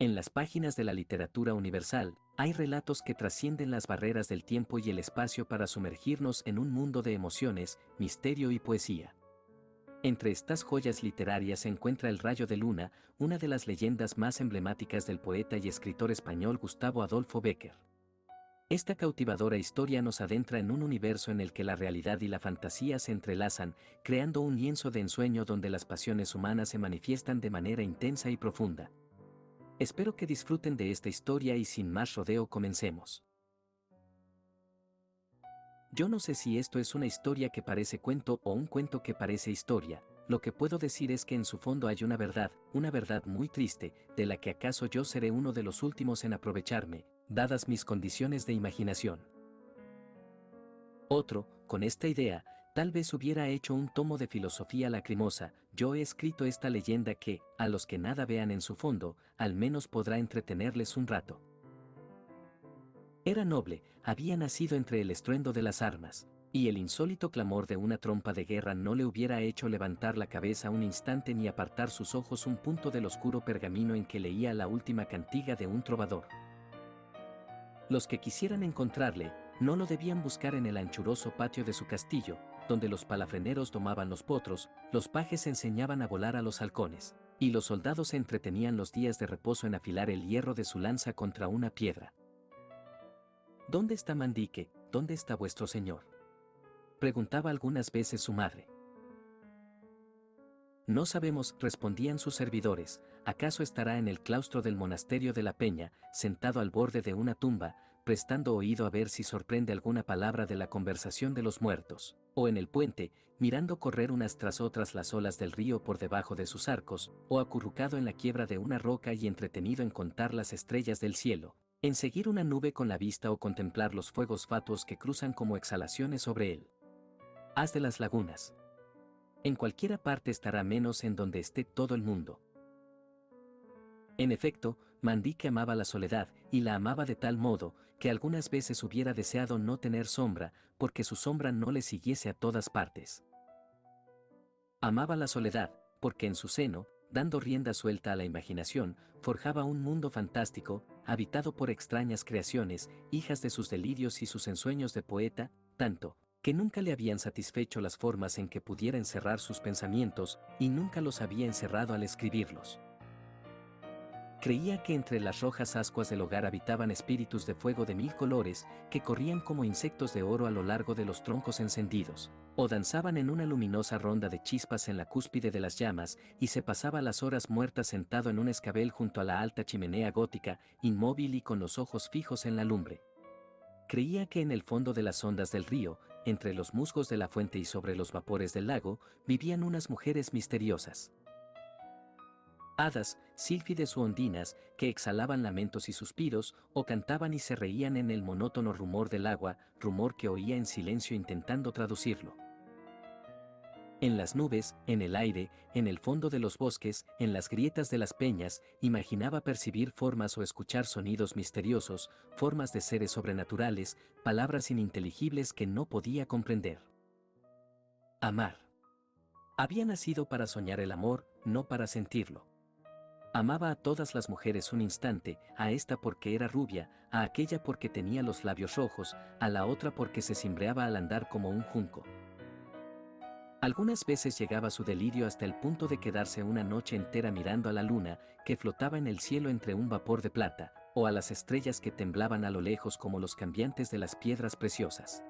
En las páginas de la literatura universal, hay relatos que trascienden las barreras del tiempo y el espacio para sumergirnos en un mundo de emociones, misterio y poesía. Entre estas joyas literarias se encuentra El rayo de luna, una de las leyendas más emblemáticas del poeta y escritor español Gustavo Adolfo Bécquer. Esta cautivadora historia nos adentra en un universo en el que la realidad y la fantasía se entrelazan, creando un lienzo de ensueño donde las pasiones humanas se manifiestan de manera intensa y profunda. Espero que disfruten de esta historia y sin más rodeo comencemos. Yo no sé si esto es una historia que parece cuento o un cuento que parece historia. Lo que puedo decir es que en su fondo hay una verdad muy triste, de la que acaso yo seré uno de los últimos en aprovecharme, dadas mis condiciones de imaginación. Otro, con esta idea, tal vez hubiera hecho un tomo de filosofía lacrimosa. Yo he escrito esta leyenda que, a los que nada vean en su fondo, al menos podrá entretenerles un rato. Era noble, había nacido entre el estruendo de las armas, y el insólito clamor de una trompa de guerra no le hubiera hecho levantar la cabeza un instante ni apartar sus ojos un punto del oscuro pergamino en que leía la última cantiga de un trovador. Los que quisieran encontrarle, no lo debían buscar en el anchuroso patio de su castillo, donde los palafreneros domaban los potros, los pajes enseñaban a volar a los halcones, y los soldados se entretenían los días de reposo en afilar el hierro de su lanza contra una piedra. ¿Dónde está Mandique? ¿Dónde está vuestro señor?, preguntaba algunas veces su madre. No sabemos, respondían sus servidores. ¿Acaso estará en el claustro del monasterio de la Peña, sentado al borde de una tumba, prestando oído a ver si sorprende alguna palabra de la conversación de los muertos? ¿O en el puente, mirando correr unas tras otras las olas del río por debajo de sus arcos? ¿O acurrucado en la quiebra de una roca y entretenido en contar las estrellas del cielo, en seguir una nube con la vista o contemplar los fuegos fatuos que cruzan como exhalaciones sobre él? Haz de las lagunas. En cualquiera parte estará menos en donde esté todo el mundo. En efecto, Mandique amaba la soledad, y la amaba de tal modo, que algunas veces hubiera deseado no tener sombra, porque su sombra no le siguiese a todas partes. Amaba la soledad, porque en su seno, dando rienda suelta a la imaginación, forjaba un mundo fantástico, habitado por extrañas creaciones, hijas de sus delirios y sus ensueños de poeta, tanto, que nunca le habían satisfecho las formas en que pudiera encerrar sus pensamientos, y nunca los había encerrado al escribirlos. Creía que entre las rojas ascuas del hogar habitaban espíritus de fuego de mil colores, que corrían como insectos de oro a lo largo de los troncos encendidos, o danzaban en una luminosa ronda de chispas en la cúspide de las llamas, y se pasaba las horas muertas sentado en un escabel junto a la alta chimenea gótica, inmóvil y con los ojos fijos en la lumbre. Creía que en el fondo de las ondas del río, entre los musgos de la fuente y sobre los vapores del lago, vivían unas mujeres misteriosas. Hadas, sílfides u ondinas, que exhalaban lamentos y suspiros, o cantaban y se reían en el monótono rumor del agua, rumor que oía en silencio intentando traducirlo. En las nubes, en el aire, en el fondo de los bosques, en las grietas de las peñas, imaginaba percibir formas o escuchar sonidos misteriosos, formas de seres sobrenaturales, palabras ininteligibles que no podía comprender. Amar. Había nacido para soñar el amor, no para sentirlo. Amaba a todas las mujeres un instante, a esta porque era rubia, a aquella porque tenía los labios rojos, a la otra porque se cimbreaba al andar como un junco. Algunas veces llegaba su delirio hasta el punto de quedarse una noche entera mirando a la luna, que flotaba en el cielo entre un vapor de plata, o a las estrellas que temblaban a lo lejos como los cambiantes de las piedras preciosas.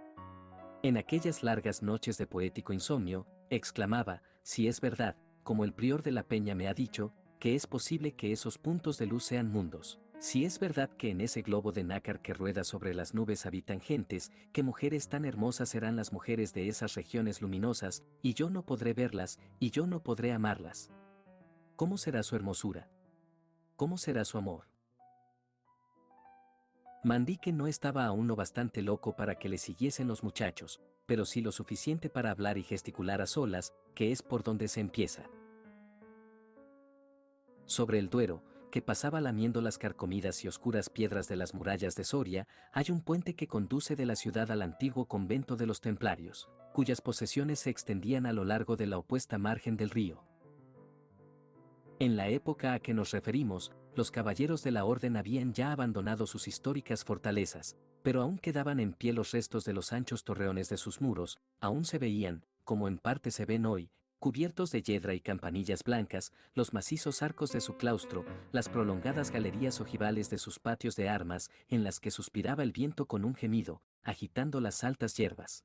En aquellas largas noches de poético insomnio, exclamaba, si es verdad, como el prior de la Peña me ha dicho, que es posible que esos puntos de luz sean mundos. Si es verdad que en ese globo de nácar que rueda sobre las nubes habitan gentes, qué mujeres tan hermosas serán las mujeres de esas regiones luminosas, y yo no podré verlas, y yo no podré amarlas. ¿Cómo será su hermosura? ¿Cómo será su amor? Mandique no estaba aún lo bastante loco para que le siguiesen los muchachos, pero sí lo suficiente para hablar y gesticular a solas, que es por donde se empieza. Sobre el Duero, que pasaba lamiendo las carcomidas y oscuras piedras de las murallas de Soria, hay un puente que conduce de la ciudad al antiguo convento de los Templarios, cuyas posesiones se extendían a lo largo de la opuesta margen del río. En la época a que nos referimos, Los caballeros de la orden habían ya abandonado sus históricas fortalezas, pero aún quedaban en pie los restos de los anchos torreones de sus muros, aún se veían, como en parte se ven hoy, cubiertos de yedra y campanillas blancas, los macizos arcos de su claustro, las prolongadas galerías ojivales de sus patios de armas, en las que suspiraba el viento con un gemido, agitando las altas hierbas.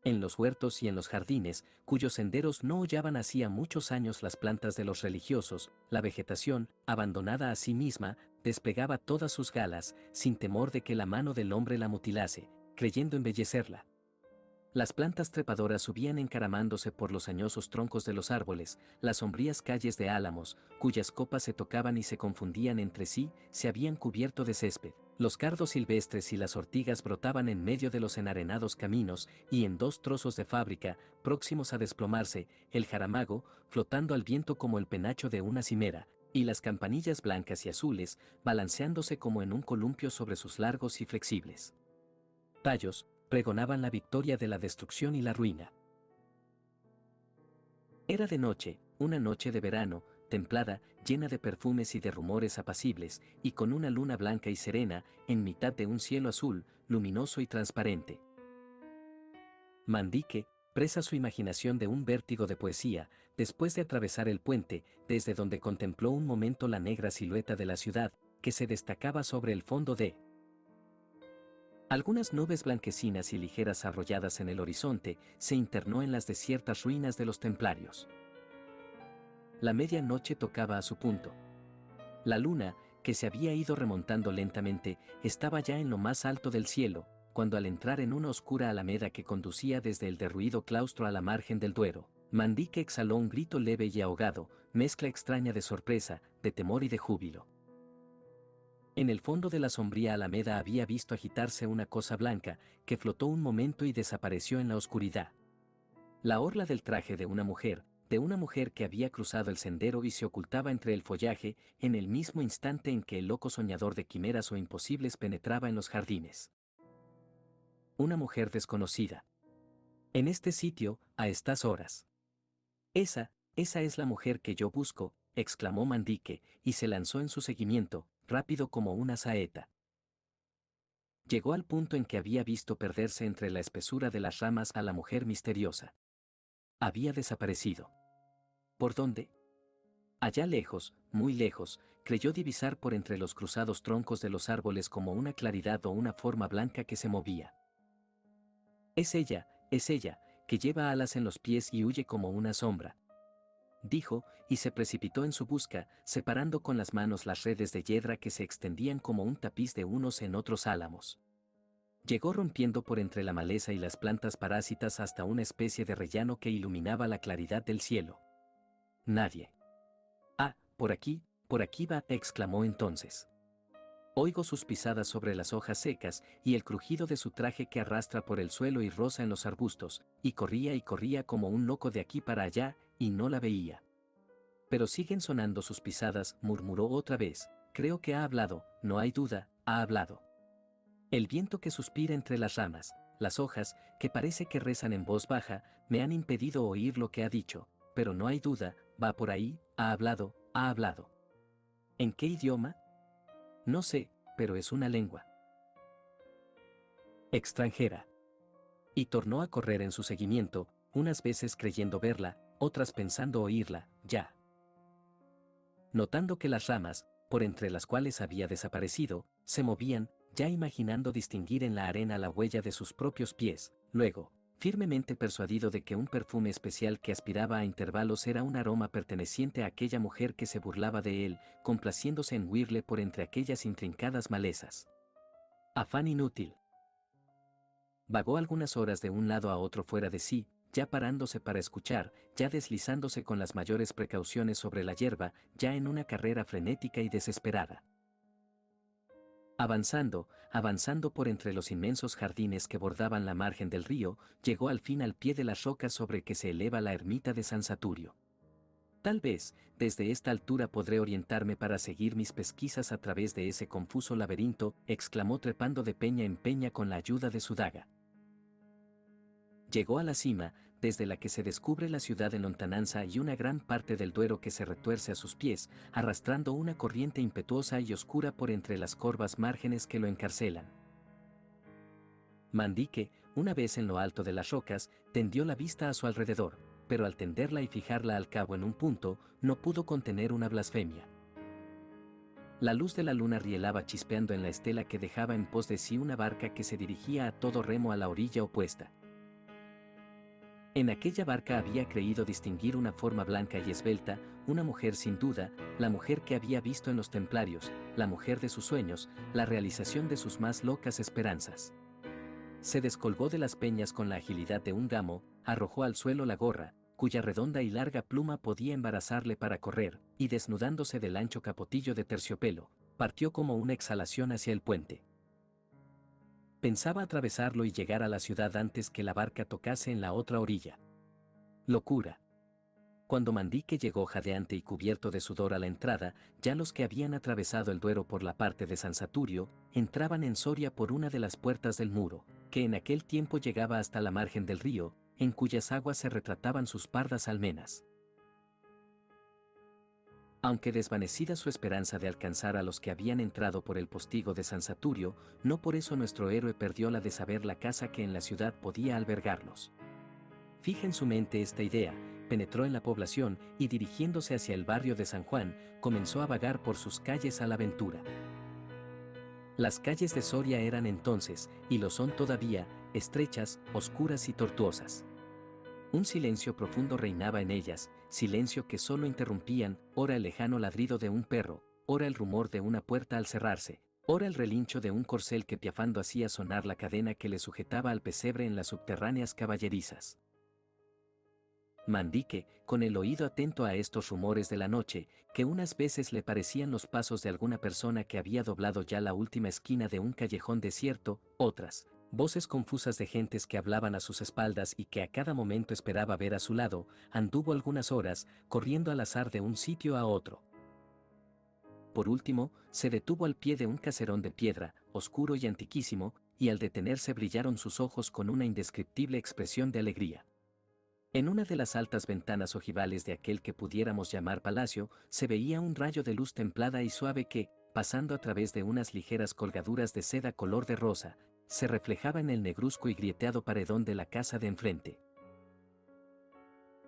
En los huertos y en los jardines, cuyos senderos no hollaban hacía muchos años las plantas de los religiosos, la vegetación, abandonada a sí misma, desplegaba todas sus galas, sin temor de que la mano del hombre la mutilase, creyendo embellecerla. Las plantas trepadoras subían encaramándose por los añosos troncos de los árboles, las sombrías calles de álamos, cuyas copas se tocaban y se confundían entre sí, se habían cubierto de césped. Los cardos silvestres y las ortigas brotaban en medio de los enarenados caminos, y en dos trozos de fábrica, próximos a desplomarse, el jaramago, flotando al viento como el penacho de una cimera, y las campanillas blancas y azules, balanceándose como en un columpio sobre sus largos y flexibles tallos, pregonaban la victoria de la destrucción y la ruina. Era de noche, una noche de verano, templada, llena de perfumes y de rumores apacibles, y con una luna blanca y serena, en mitad de un cielo azul, luminoso y transparente. Mandique, presa su imaginación de un vértigo de poesía, después de atravesar el puente, desde donde contempló un momento la negra silueta de la ciudad, que se destacaba sobre el fondo de algunas nubes blanquecinas y ligeras arrolladas en el horizonte, se internó en las desiertas ruinas de los templarios. La medianoche tocaba a su punto. La luna, que se había ido remontando lentamente, estaba ya en lo más alto del cielo, cuando al entrar en una oscura alameda que conducía desde el derruido claustro a la margen del Duero, Mandique exhaló un grito leve y ahogado, mezcla extraña de sorpresa, de temor y de júbilo. En el fondo de la sombría alameda había visto agitarse una cosa blanca, que flotó un momento y desapareció en la oscuridad. La orla del traje de una mujer que había cruzado el sendero y se ocultaba entre el follaje, en el mismo instante en que el loco soñador de quimeras o imposibles penetraba en los jardines. Una mujer desconocida. En este sitio, a estas horas. Esa es la mujer que yo busco, exclamó Mandique, y se lanzó en su seguimiento, rápido como una saeta. Llegó al punto en que había visto perderse entre la espesura de las ramas a la mujer misteriosa. Había desaparecido. ¿Por dónde? Allá lejos, muy lejos, creyó divisar por entre los cruzados troncos de los árboles como una claridad o una forma blanca que se movía. Es ella, que lleva alas en los pies y huye como una sombra, dijo, y se precipitó en su busca, separando con las manos las redes de yedra que se extendían como un tapiz de unos en otros álamos. Llegó rompiendo por entre la maleza y las plantas parásitas hasta una especie de rellano que iluminaba la claridad del cielo. Nadie. Ah, por aquí va, exclamó entonces. Oigo sus pisadas sobre las hojas secas y el crujido de su traje que arrastra por el suelo y roza en los arbustos, y corría como un loco de aquí para allá, y no la veía. Pero siguen sonando sus pisadas, murmuró otra vez, creo que ha hablado, no hay duda, ha hablado. El viento que suspira entre las ramas, las hojas, que parece que rezan en voz baja, me han impedido oír lo que ha dicho, pero no hay duda, va por ahí, ha hablado, ha hablado. ¿En qué idioma? No sé, pero es una lengua extranjera. Y tornó a correr en su seguimiento, unas veces creyendo verla, otras pensando oírla, ya. Notando que las ramas, por entre las cuales había desaparecido, se movían, ya imaginando distinguir en la arena la huella de sus propios pies, luego, firmemente persuadido de que un perfume especial que aspiraba a intervalos era un aroma perteneciente a aquella mujer que se burlaba de él, complaciéndose en huirle por entre aquellas intrincadas malezas. Afán inútil. Vagó algunas horas de un lado a otro fuera de sí, ya parándose para escuchar, ya deslizándose con las mayores precauciones sobre la hierba, ya en una carrera frenética y desesperada. Avanzando por entre los inmensos jardines que bordaban la margen del río, llegó al fin al pie de las rocas sobre que se eleva la ermita de San Saturio. Tal vez, desde esta altura podré orientarme para seguir mis pesquisas a través de ese confuso laberinto, exclamó trepando de peña en peña con la ayuda de su daga. Llegó a la cima, desde la que se descubre la ciudad en lontananza y una gran parte del Duero que se retuerce a sus pies, arrastrando una corriente impetuosa y oscura por entre las corvas márgenes que lo encarcelan. Mandique, una vez en lo alto de las rocas, tendió la vista a su alrededor, pero al tenderla y fijarla al cabo en un punto, no pudo contener una blasfemia. La luz de la luna rielaba chispeando en la estela que dejaba en pos de sí una barca que se dirigía a todo remo a la orilla opuesta. En aquella barca había creído distinguir una forma blanca y esbelta, una mujer sin duda, la mujer que había visto en los templarios, la mujer de sus sueños, la realización de sus más locas esperanzas. Se descolgó de las peñas con la agilidad de un gamo, arrojó al suelo la gorra, cuya redonda y larga pluma podía embarazarle para correr, y desnudándose del ancho capotillo de terciopelo, partió como una exhalación hacia el puente. Pensaba atravesarlo y llegar a la ciudad antes que la barca tocase en la otra orilla. Locura. Cuando Mandique llegó jadeante y cubierto de sudor a la entrada, ya los que habían atravesado el Duero por la parte de San Saturio, entraban en Soria por una de las puertas del muro, que en aquel tiempo llegaba hasta la margen del río, en cuyas aguas se retrataban sus pardas almenas. Aunque desvanecida su esperanza de alcanzar a los que habían entrado por el postigo de San Saturio, no por eso nuestro héroe perdió la de saber la casa que en la ciudad podía albergarlos. Fija en su mente esta idea, penetró en la población y dirigiéndose hacia el barrio de San Juan, comenzó a vagar por sus calles a la aventura. Las calles de Soria eran entonces, y lo son todavía, estrechas, oscuras y tortuosas. Un silencio profundo reinaba en ellas, silencio que solo interrumpían, ora el lejano ladrido de un perro, ora el rumor de una puerta al cerrarse, ora el relincho de un corcel que piafando hacía sonar la cadena que le sujetaba al pesebre en las subterráneas caballerizas. Mandique, con el oído atento a estos rumores de la noche, que unas veces le parecían los pasos de alguna persona que había doblado ya la última esquina de un callejón desierto, otras, voces confusas de gentes que hablaban a sus espaldas y que a cada momento esperaba ver a su lado, anduvo algunas horas, corriendo al azar de un sitio a otro. Por último, se detuvo al pie de un caserón de piedra, oscuro y antiquísimo, y al detenerse brillaron sus ojos con una indescriptible expresión de alegría. En una de las altas ventanas ojivales de aquel que pudiéramos llamar palacio, se veía un rayo de luz templada y suave que, pasando a través de unas ligeras colgaduras de seda color de rosa, se reflejaba en el negruzco y grieteado paredón de la casa de enfrente.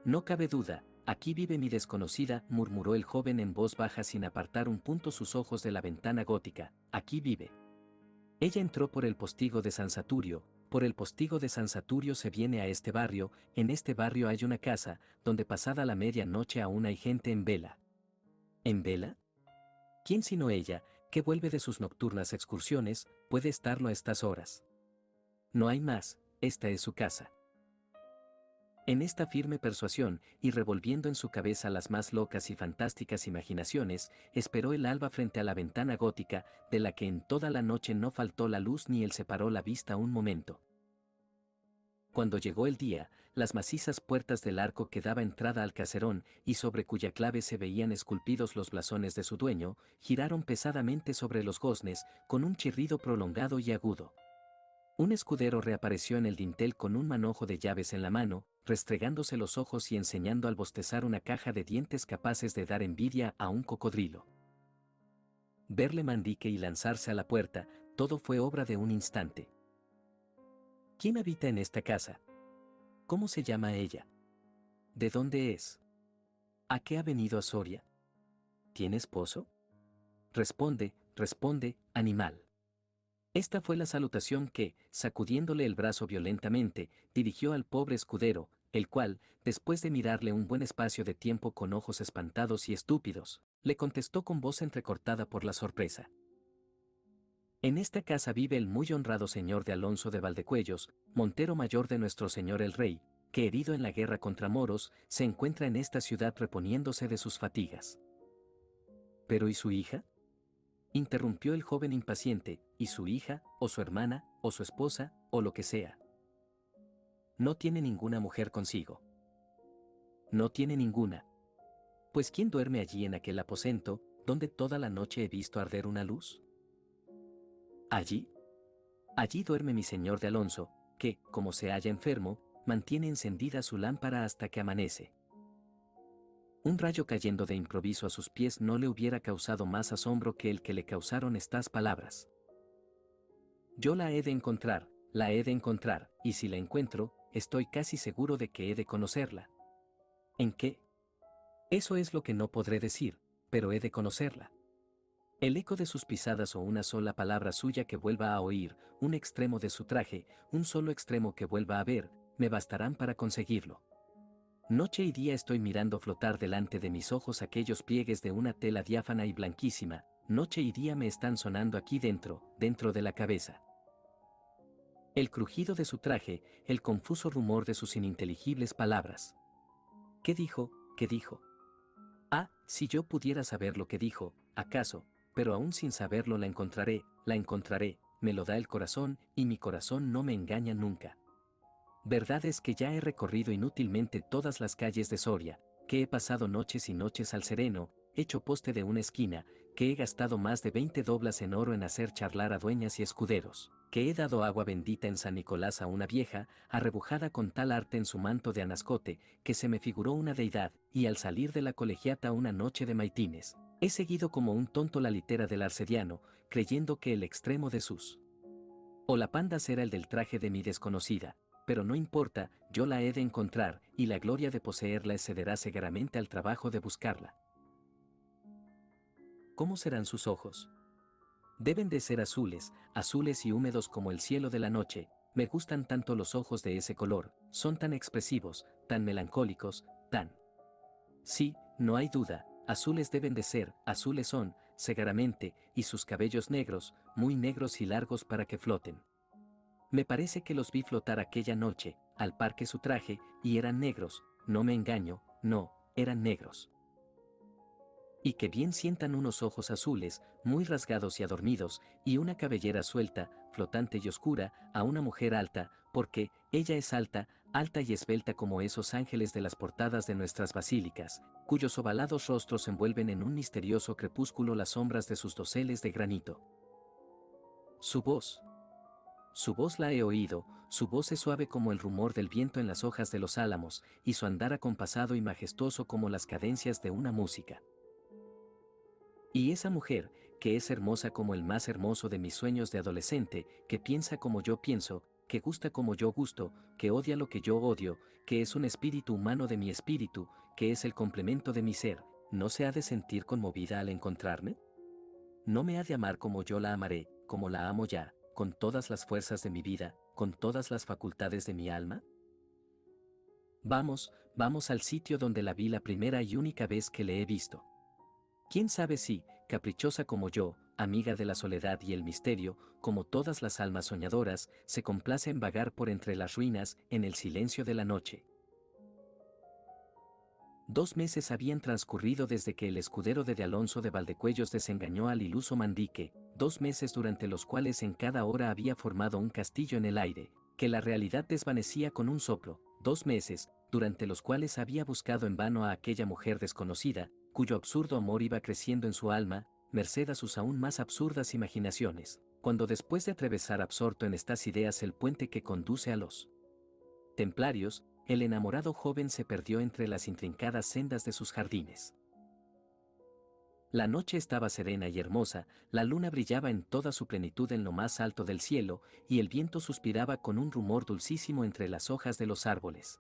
No cabe duda, aquí vive mi desconocida, murmuró el joven en voz baja sin apartar un punto sus ojos de la ventana gótica, aquí vive. Ella entró por el postigo de San Saturio, por el postigo de San Saturio se viene a este barrio, en este barrio hay una casa, donde pasada la medianoche aún hay gente en vela. ¿En vela? ¿Quién sino ella, que vuelve de sus nocturnas excursiones, puede estarlo a estas horas? No hay más, esta es su casa. En esta firme persuasión, y revolviendo en su cabeza las más locas y fantásticas imaginaciones, esperó el alba frente a la ventana gótica, de la que en toda la noche no faltó la luz ni él separó la vista un momento. Cuando llegó el día, las macizas puertas del arco que daba entrada al caserón, y sobre cuya clave se veían esculpidos los blasones de su dueño, giraron pesadamente sobre los goznes, con un chirrido prolongado y agudo. Un escudero reapareció en el dintel con un manojo de llaves en la mano, restregándose los ojos y enseñando al bostezar una caja de dientes capaces de dar envidia a un cocodrilo. Verle Mandique y lanzarse a la puerta, todo fue obra de un instante. ¿Quién habita en esta casa? ¿Cómo se llama ella? ¿De dónde es? ¿A qué ha venido a Soria? ¿Tiene esposo? Responde, responde, animal. Esta fue la salutación que, sacudiéndole el brazo violentamente, dirigió al pobre escudero, el cual, después de mirarle un buen espacio de tiempo con ojos espantados y estúpidos, le contestó con voz entrecortada por la sorpresa. En esta casa vive el muy honrado señor de Alonso de Valdecuellos, montero mayor de nuestro señor el rey, que herido en la guerra contra moros, se encuentra en esta ciudad reponiéndose de sus fatigas. ¿Pero y su hija? Interrumpió el joven impaciente, y su hija, o su hermana, o su esposa, o lo que sea. No tiene ninguna mujer consigo. No tiene ninguna. Pues ¿quién duerme allí en aquel aposento, donde toda la noche he visto arder una luz? Allí. Allí duerme mi señor de Alonso, que, como se halla enfermo, mantiene encendida su lámpara hasta que amanece. Un rayo cayendo de improviso a sus pies no le hubiera causado más asombro que el que le causaron estas palabras. Yo la he de encontrar, y si la encuentro, estoy casi seguro de que he de conocerla. ¿En qué? Eso es lo que no podré decir, pero he de conocerla. El eco de sus pisadas o una sola palabra suya que vuelva a oír, un extremo de su traje, un solo extremo que vuelva a ver, me bastarán para conseguirlo. Noche y día estoy mirando flotar delante de mis ojos aquellos pliegues de una tela diáfana y blanquísima, noche y día me están sonando aquí dentro, dentro de la cabeza. El crujido de su traje, el confuso rumor de sus ininteligibles palabras. ¿Qué dijo? ¿Qué dijo? Ah, si yo pudiera saber lo que dijo, acaso, pero aún sin saberlo la encontraré, me lo da el corazón, y mi corazón no me engaña nunca. Verdad es que ya he recorrido inútilmente todas las calles de Soria, que he pasado noches y noches al sereno, hecho poste de una esquina, que he gastado más de 20 doblas en oro en hacer charlar a dueñas y escuderos, que he dado agua bendita en San Nicolás a una vieja, arrebujada con tal arte en su manto de anascote, que se me figuró una deidad, y al salir de la colegiata una noche de maitines, he seguido como un tonto la litera del arcediano, creyendo que el extremo de sus holapandas era el del traje de mi desconocida, pero no importa, yo la he de encontrar, y la gloria de poseerla excederá severamente al trabajo de buscarla. ¿Cómo serán sus ojos? Deben de ser azules, azules y húmedos como el cielo de la noche. Me gustan tanto los ojos de ese color, son tan expresivos, tan melancólicos, tan... Sí, no hay duda, azules deben de ser, azules son, segaramente, y sus cabellos negros, muy negros y largos para que floten. Me parece que los vi flotar aquella noche, al par que su traje, y eran negros, no me engaño, no, eran negros. Y que bien sientan unos ojos azules, muy rasgados y adormidos, y una cabellera suelta, flotante y oscura, a una mujer alta, porque ella es alta, alta y esbelta como esos ángeles de las portadas de nuestras basílicas, cuyos ovalados rostros envuelven en un misterioso crepúsculo las sombras de sus doseles de granito. Su voz. Su voz la he oído, su voz es suave como el rumor del viento en las hojas de los álamos, y su andar acompasado y majestuoso como las cadencias de una música. Y esa mujer, que es hermosa como el más hermoso de mis sueños de adolescente, que piensa como yo pienso, que gusta como yo gusto, que odia lo que yo odio, que es un espíritu humano de mi espíritu, que es el complemento de mi ser, ¿no se ha de sentir conmovida al encontrarme? ¿No me ha de amar como yo la amaré, como la amo ya, con todas las fuerzas de mi vida, con todas las facultades de mi alma? Vamos, vamos al sitio donde la vi la primera y única vez que le he visto. ¿Quién sabe si, caprichosa como yo, amiga de la soledad y el misterio, como todas las almas soñadoras, se complace en vagar por entre las ruinas en el silencio de la noche? 2 meses habían transcurrido desde que el escudero de Alonso de Valdecuellos desengañó al iluso Mandique, 2 meses durante los cuales en cada hora había formado un castillo en el aire, que la realidad desvanecía con un soplo, 2 meses, durante los cuales había buscado en vano a aquella mujer desconocida, cuyo absurdo amor iba creciendo en su alma, merced a sus aún más absurdas imaginaciones, cuando después de atravesar absorto en estas ideas el puente que conduce a los templarios, el enamorado joven se perdió entre las intrincadas sendas de sus jardines. La noche estaba serena y hermosa, la luna brillaba en toda su plenitud en lo más alto del cielo, y el viento suspiraba con un rumor dulcísimo entre las hojas de los árboles.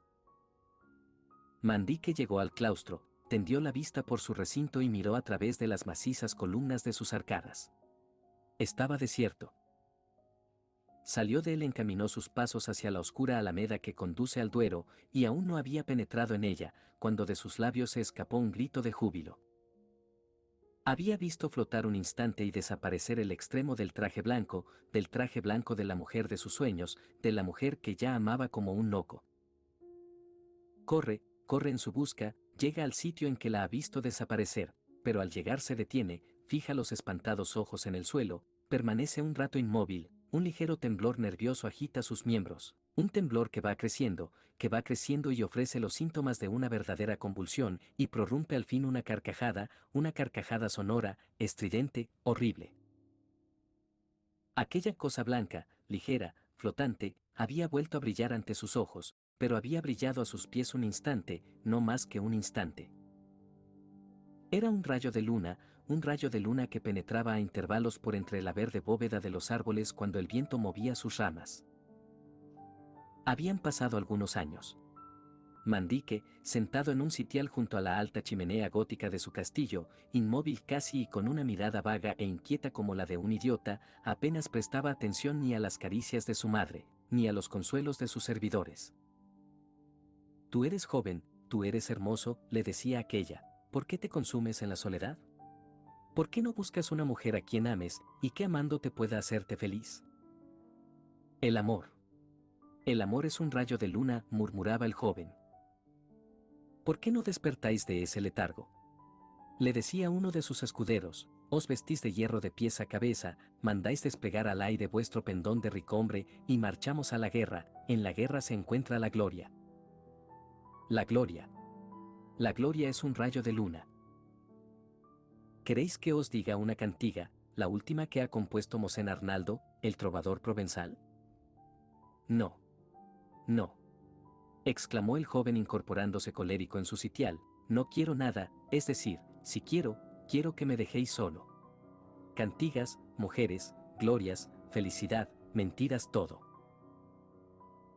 Mandique llegó al claustro, tendió la vista por su recinto y miró a través de las macizas columnas de sus arcadas. Estaba desierto. Salió de él, encaminó sus pasos hacia la oscura alameda que conduce al Duero, y aún no había penetrado en ella, cuando de sus labios se escapó un grito de júbilo. Había visto flotar un instante y desaparecer el extremo del traje blanco de la mujer de sus sueños, de la mujer que ya amaba como un loco. Corre, corre en su busca, llega al sitio en que la ha visto desaparecer, pero al llegar se detiene, fija los espantados ojos en el suelo, permanece un rato inmóvil, un ligero temblor nervioso agita sus miembros, un temblor que va creciendo y ofrece los síntomas de una verdadera convulsión, y prorrumpe al fin una carcajada sonora, estridente, horrible. Aquella cosa blanca, ligera, flotante, había vuelto a brillar ante sus ojos, pero había brillado a sus pies un instante, no más que un instante. Era un rayo de luna que penetraba a intervalos por entre la verde bóveda de los árboles cuando el viento movía sus ramas. Habían pasado algunos años. Mandique, sentado en un sitial junto a la alta chimenea gótica de su castillo, inmóvil casi y con una mirada vaga e inquieta como la de un idiota, apenas prestaba atención ni a las caricias de su madre, ni a los consuelos de sus servidores. Tú eres joven, tú eres hermoso, le decía aquella, ¿por qué te consumes en la soledad? ¿Por qué no buscas una mujer a quien ames y que amándote pueda hacerte feliz? El amor. El amor es un rayo de luna, murmuraba el joven. ¿Por qué no despertáis de ese letargo? Le decía uno de sus escuderos, os vestís de hierro de pies a cabeza, mandáis desplegar al aire vuestro pendón de ricombre y marchamos a la guerra, en la guerra se encuentra la gloria. La gloria. La gloria es un rayo de luna. ¿Queréis que os diga una cantiga, la última que ha compuesto Mosén Arnaldo, el trovador provenzal? No. No. Exclamó el joven incorporándose colérico en su sitial, no quiero nada, es decir, si quiero, quiero que me dejéis solo. Cantigas, mujeres, glorias, felicidad, mentiras, todo.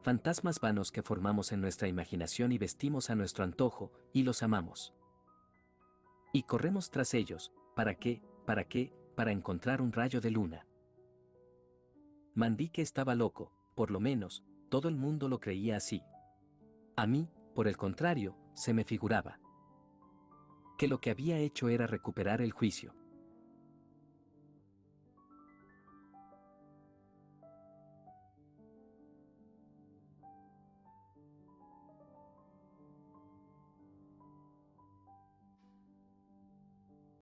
Fantasmas vanos que formamos en nuestra imaginación y vestimos a nuestro antojo, y los amamos. Y corremos tras ellos, ¿para qué? ¿Para qué? Para encontrar un rayo de luna. Mandique estaba loco, por lo menos, todo el mundo lo creía así. A mí, por el contrario, se me figuraba que lo que había hecho era recuperar el juicio.